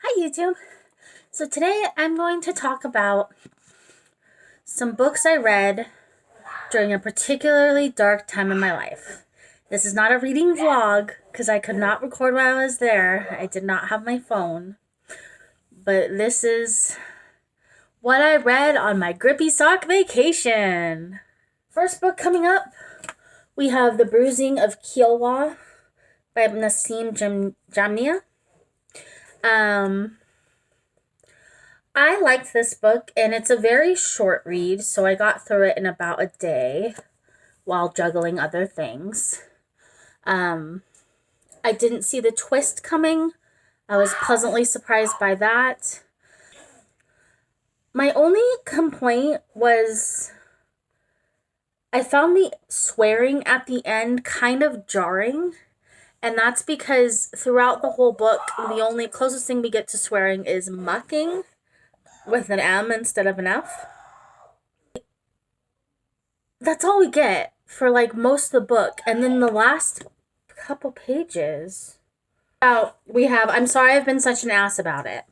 Hi YouTube! So today I'm going to talk about some books I read during a particularly dark time in my life. This is not a reading vlog because I could not record while I was there. I did not have my phone. But this is what I read on my Grippy sock vacation. First book coming up, we have The Bruising of Kiowa by Nassim Jamnia. I liked this book, and it's a very short read, so I got through it in about a day while juggling other things. I didn't see the twist coming. I was pleasantly surprised by that. My only complaint was I found the swearing at the end kind of jarring, and that's because throughout the whole book, the only closest thing we get to swearing is mucking with an M instead of an F. That's all we get for like most of the book. And then the last couple pages, we have, I'm sorry I've been such an ass about it.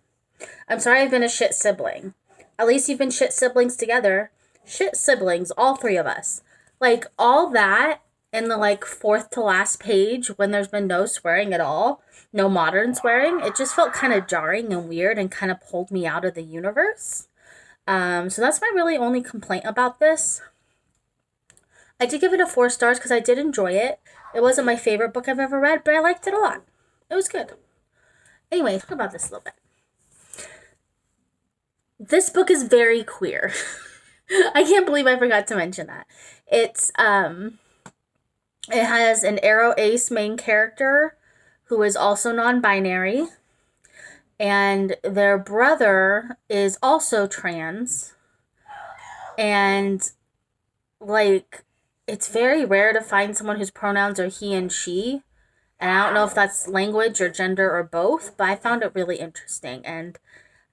I'm sorry I've been a shit sibling. At least you've been shit siblings together. Shit siblings, all three of us. Like, all that in the like fourth to last page when there's been no swearing at all, no modern swearing, it just felt kind of jarring and weird and kind of pulled me out of the universe. So that's my really only complaint about this. I did give it a 4 stars because I did enjoy it. It wasn't my favorite book I've ever read, but I liked it a lot. It was good. Anyway, talk about this a little bit. This book is very queer. I can't believe I forgot to mention that. It has an aro ace main character who is also non-binary, and their brother is also trans, and like, it's very rare to find someone whose pronouns are he and she, and I don't know if that's language or gender or both, but I found it really interesting, and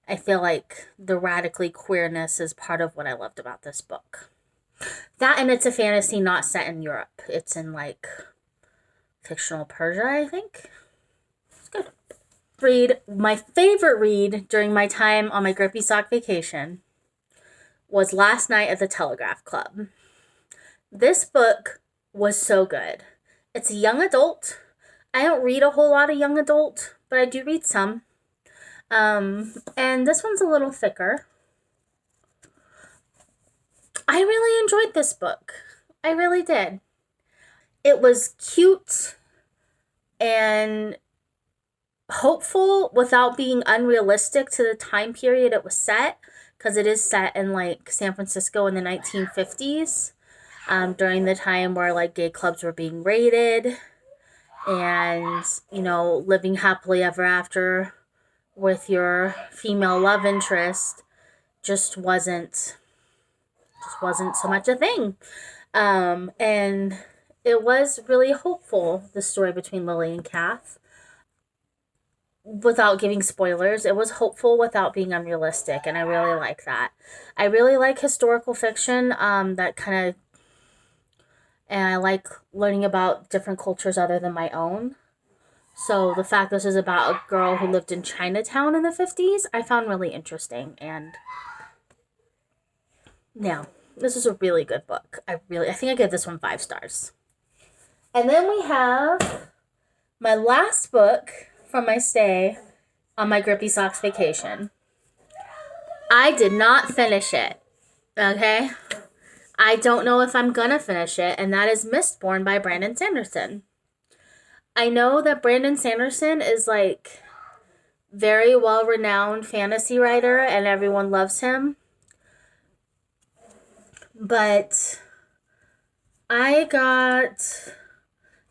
I feel like the radically queerness is part of what I loved about this book. That, and it's a fantasy not set in Europe. It's in, like, fictional Persia, I think. It's good. My favorite read during my time on my Grippy sock vacation was Last Night at the Telegraph Club. This book was so good. It's a young adult. I don't read a whole lot of young adult, but I do read some. And this one's a little thicker. I really enjoyed this book. I really did. It was cute and hopeful without being unrealistic to the time period it was set, because it is set in like San Francisco in the 1950s, during the time where like gay clubs were being raided and, you know, living happily ever after with your female love interest just wasn't so much a thing. And it was really hopeful, the story between Lily and Kath. Without giving spoilers, it was hopeful without being unrealistic, and I really like that. I really like historical fiction, that kind of, and I like learning about different cultures other than my own. So the fact this is about a girl who lived in Chinatown in the 50s, I found really interesting. And yeah, this is a really good book. I think I give this one 5 stars. And then we have my last book from my stay on my Grippy Socks vacation. I did not finish it, okay? I don't know if I'm gonna finish it, and that is Mistborn by Brandon Sanderson. I know that Brandon Sanderson is like very well-renowned fantasy writer and everyone loves him. But I got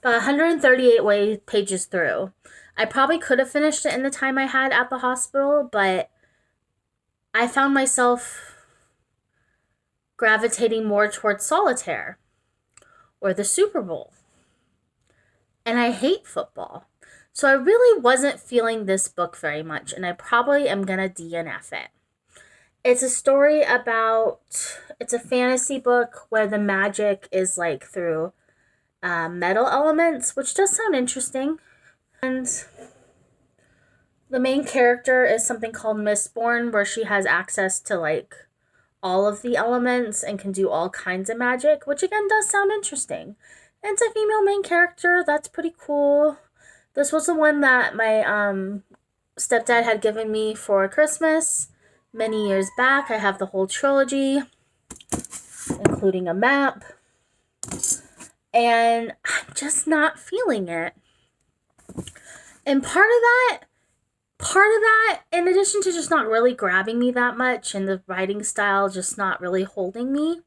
about 138 pages through. I probably could have finished it in the time I had at the hospital, but I found myself gravitating more towards Solitaire or the Super Bowl. And I hate football. So I really wasn't feeling this book very much, and I probably am going to DNF it. It's a story about, it's a fantasy book where the magic is like through metal elements, which does sound interesting. And the main character is something called Mistborn, where she has access to like all of the elements and can do all kinds of magic, which again does sound interesting. And it's a female main character. That's pretty cool. This was the one that my stepdad had given me for Christmas many years back. I have the whole trilogy, including a map. And I'm just not feeling it. And part of that, in addition to just not really grabbing me that much and the writing style just not really holding me,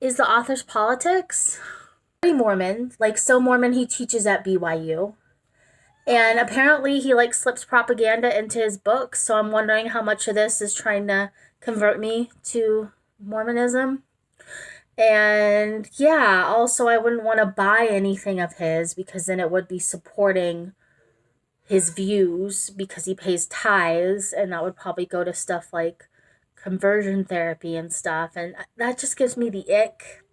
is the author's politics. Very Mormon, like so Mormon he teaches at BYU. And apparently he like slips propaganda into his books, so I'm wondering how much of this is trying to convert me to Mormonism. And yeah, also I wouldn't want to buy anything of his because then it would be supporting his views because he pays tithes, and that would probably go to stuff like conversion therapy and stuff, and that just gives me the ick.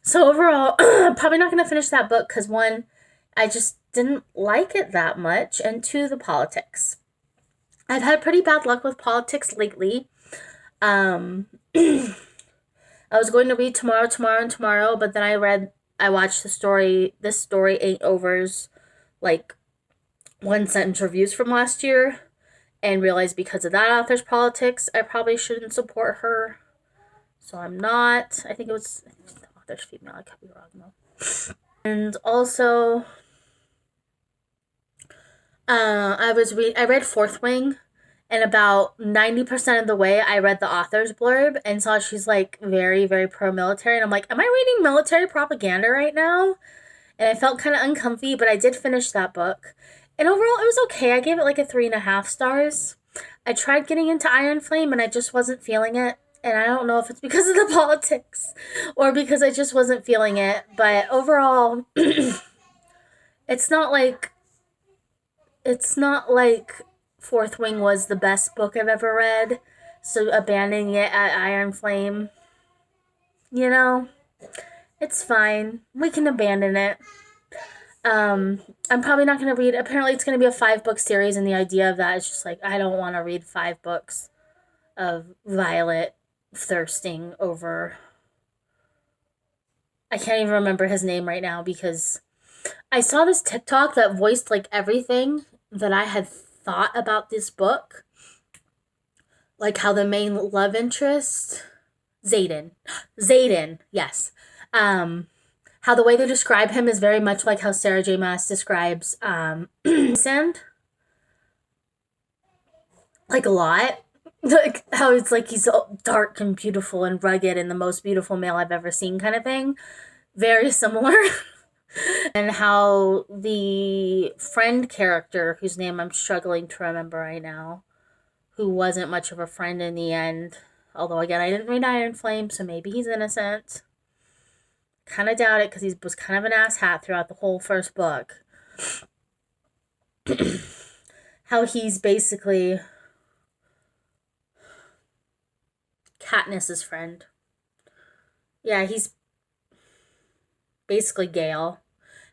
So overall, I'm probably not going to finish that book because one, I just didn't like it that much, and two, the politics. I've had pretty bad luck with politics lately. I was going to read Tomorrow, but then I watched This Story Ain't Over's, like, one sentence reviews from last year, and realized because of that author's politics, I probably shouldn't support her. So I'm not. I think the author's female. I could be wrong, though. And also, I read Fourth Wing, and about 90% of the way I read the author's blurb and saw she's like very, very pro-military. And I'm like, am I reading military propaganda right now? And I felt kind of uncomfy, but I did finish that book. And overall, it was okay. I gave it like a 3.5 stars. I tried getting into Iron Flame and I just wasn't feeling it. And I don't know if it's because of the politics or because I just wasn't feeling it. But overall, it's not like Fourth Wing was the best book I've ever read, so abandoning it at Iron Flame, it's fine. We can abandon it. I'm probably not going to read, apparently it's going to be a 5-book series, and the idea of that is just like, I don't want to read 5 books of Violet thirsting over, I can't even remember his name right now, because I saw this TikTok that voiced like everything that I had thought about this book, like how the main love interest, Xaden, yes, how the way they describe him is very much like how Sarah J. Maas describes Sand, like a lot, like how it's like he's dark and beautiful and rugged and the most beautiful male I've ever seen kind of thing, very similar. And how the friend character, whose name I'm struggling to remember right now, who wasn't much of a friend in the end, although again, I didn't read Iron Flame, so maybe he's innocent. Kind of doubt it because he was kind of an asshat throughout the whole first book. How he's basically Katniss's friend. Yeah, he's basically Gale.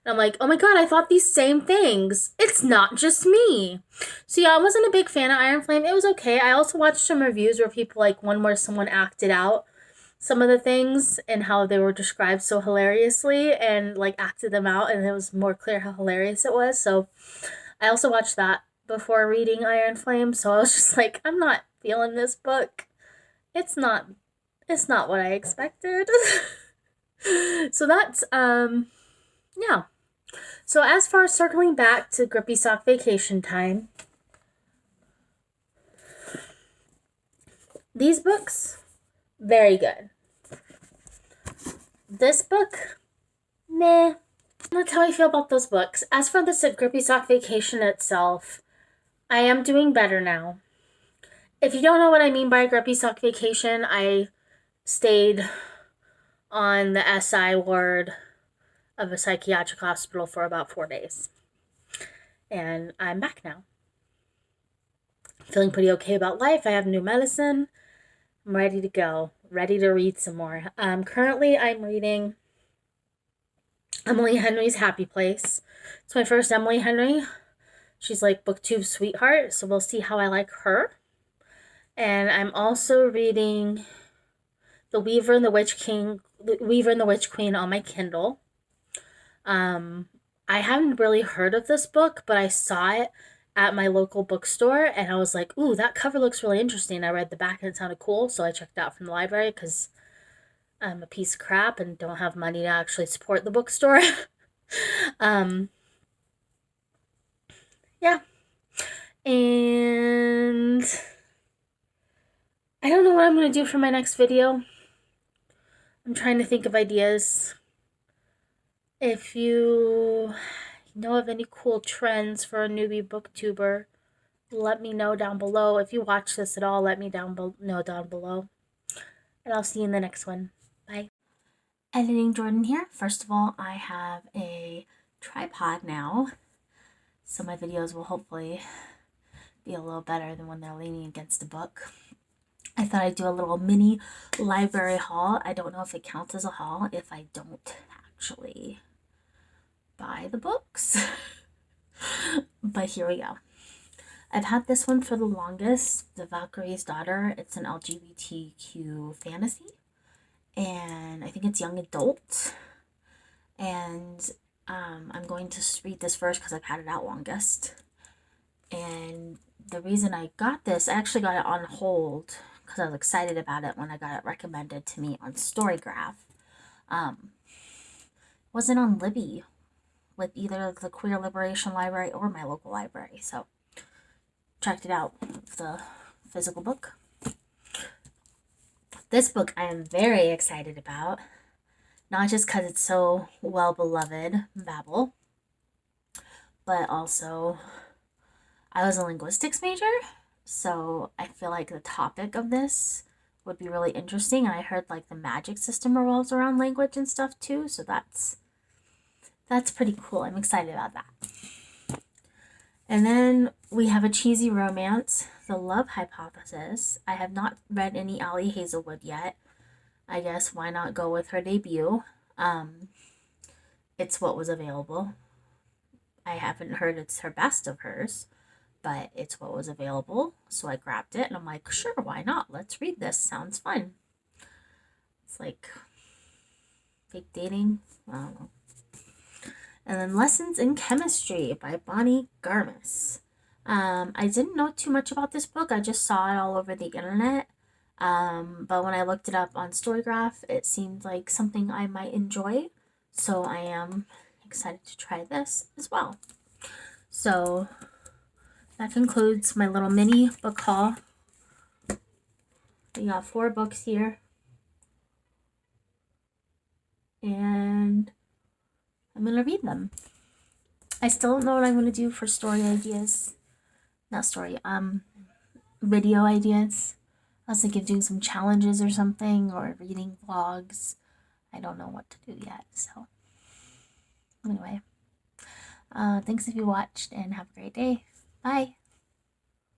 And I'm like, oh my god, I thought these same things. It's not just me. So yeah, I wasn't a big fan of Iron Flame. It was okay. I also watched some reviews where people like one where someone acted out some of the things and how they were described so hilariously and like acted them out, and it was more clear how hilarious it was. So I also watched that before reading Iron Flame. So I was just like, I'm not feeling this book. It's not what I expected. So that's yeah. So as far as circling back to Grippy Sock Vacation Time, these books, very good. This book, meh. That's how I feel about those books. As for the Grippy Sock Vacation itself, I am doing better now. If you don't know what I mean by Grippy Sock Vacation, I stayed on the SI ward of a psychiatric hospital for about 4 days. And I'm back now. Feeling pretty okay about life. I have new medicine. I'm ready to go. Ready to read some more. Currently, I'm reading Emily Henry's Happy Place. It's my first Emily Henry. She's like BookTube's sweetheart, so we'll see how I like her. And I'm also reading The Weaver and the Witch King, The Weaver and the Witch Queen on my Kindle. Um, I hadn't really heard of this book, but I saw it at my local bookstore and I was like, ooh, that cover looks really interesting. I read the back and it sounded cool, so I checked it out from the library because I'm a piece of crap and don't have money to actually support the bookstore. um, yeah. And I don't know what I'm going to do for my next video. I'm trying to think of ideas. If you know of any cool trends for a newbie booktuber, let me know down below. If you watch this at all, let me know down below. And I'll see you in the next one. Bye. Editing Jordan here. First of all, I have a tripod now, so my videos will hopefully be a little better than when they're leaning against a book. I thought I'd do a little mini library haul. I don't know if it counts as a haul if I don't actually buy the books. But here we go. I've had this one for the longest, The Valkyrie's Daughter. It's an LGBTQ fantasy, and I think it's young adult. And I'm going to read this first because I've had it out longest. And the reason I got this, I actually got it on hold because I was excited about it when I got it recommended to me on Storygraph. Wasn't on Libby with either the Queer Liberation Library or my local library, so checked it out, the physical book. This book I am very excited about, not just because it's so well beloved, Babel, but also I was a linguistics major, so I feel like the topic of this would be really interesting, and I heard like the magic system revolves around language and stuff too, so that's pretty cool. I'm excited about that. And then we have a cheesy romance, The Love Hypothesis. I have not read any Ali Hazelwood yet. I guess why not go with her debut? It's what was available. I haven't heard it's her best of hers, but it's what was available, so I grabbed it and I'm like, sure, why not? Let's read this. Sounds fun. It's like fake dating. I don't know. And then Lessons in Chemistry by Bonnie Garmis. I didn't know too much about this book. I just saw it all over the internet. But when I looked it up on Storygraph, it seemed like something I might enjoy. So I am excited to try this as well. So that concludes my little mini book haul. We got 4 books here. And I'm going to read them. I still don't know what I'm going to do for story ideas. Not story, video ideas. I was thinking of doing some challenges or something, or reading vlogs. I don't know what to do yet, so anyway. Thanks if you watched, and have a great day. Bye.